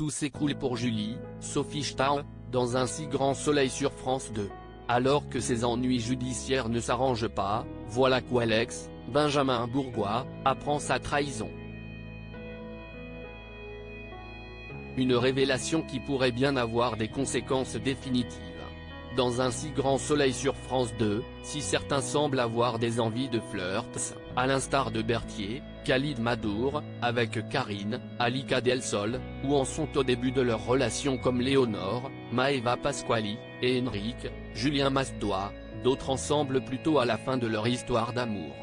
tout s'écroule pour Julie, Sophie Stahl, dans Un si grand soleil sur France 2. Alors que ses ennuis judiciaires ne s'arrangent pas, voilà qu'Alex, Benjamin Bourgois, apprend sa trahison. Une révélation qui pourrait bien avoir des conséquences définitives. Dans Un si grand soleil sur France 2, si certains semblent avoir des envies de flirt, à l'instar de Berthier, Khalid Madour, avec Karine, Alika Del Sol, ou en sont au début de leur relation comme Léonore, Maeva Pasquali, et Henrique, Julien Masdois, d'autres en semblent plutôt à la fin de leur histoire d'amour.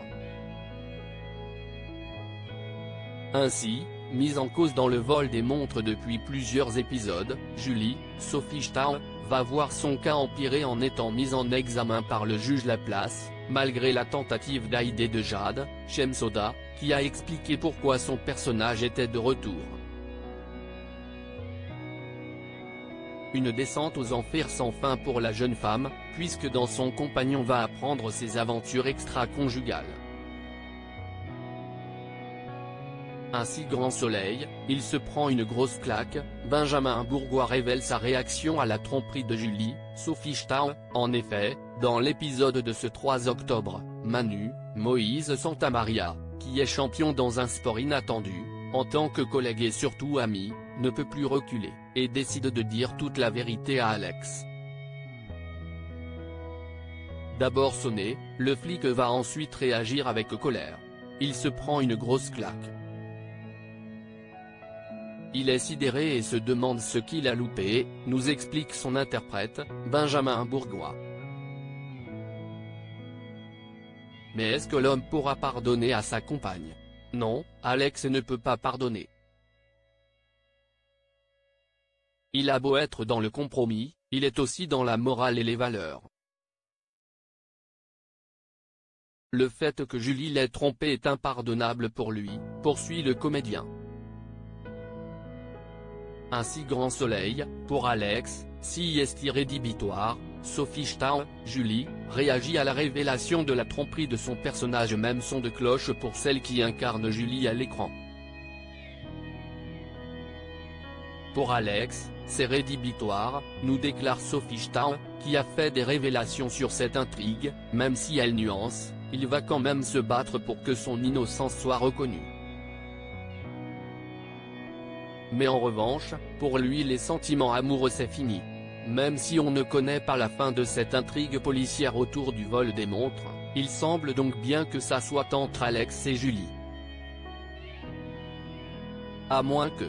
Ainsi, mise en cause dans le vol des montres depuis plusieurs épisodes, Julie, Sophie Stahl, va voir son cas empirer en étant mise en examen par le juge Laplace, malgré la tentative d'aider de Jade Chemsoda, qui a expliqué pourquoi son personnage était de retour. Une descente aux enfers sans fin pour la jeune femme, puisque dans son compagnon va apprendre ses aventures extra-conjugales. Un si grand soleil, il se prend une grosse claque. Benjamin Bourgois révèle sa réaction à la tromperie de Julie, Sophie Stahl. En effet, dans l'épisode de ce 3 octobre, Manu, Moïse Santamaria, qui est champion dans un sport inattendu, en tant que collègue et surtout ami, ne peut plus reculer, et décide de dire toute la vérité à Alex. D'abord sonné, le flic va ensuite réagir avec colère. Il se prend une grosse claque. Il est sidéré et se demande ce qu'il a loupé, nous explique son interprète, Benjamin Bourgois. Mais est-ce que l'homme pourra pardonner à sa compagne? Non, Alex ne peut pas pardonner. Il a beau être dans le compromis, il est aussi dans la morale et les valeurs. Le fait que Julie l'ait trompé est impardonnable pour lui, poursuit le comédien. Un si grand soleil, pour Alex, si est irrédhibitoire. Sophie Stahl, Julie, réagit à la révélation de la tromperie de son personnage, même son de cloche pour celle qui incarne Julie à l'écran. Pour Alex, c'est rédhibitoire, nous déclare Sophie Stahl, qui a fait des révélations sur cette intrigue. Même si elle nuance, il va quand même se battre pour que son innocence soit reconnue. Mais en revanche, pour lui les sentiments amoureux c'est fini. Même si on ne connaît pas la fin de cette intrigue policière autour du vol des montres, il semble donc bien que ça soit entre Alex et Julie. À moins que...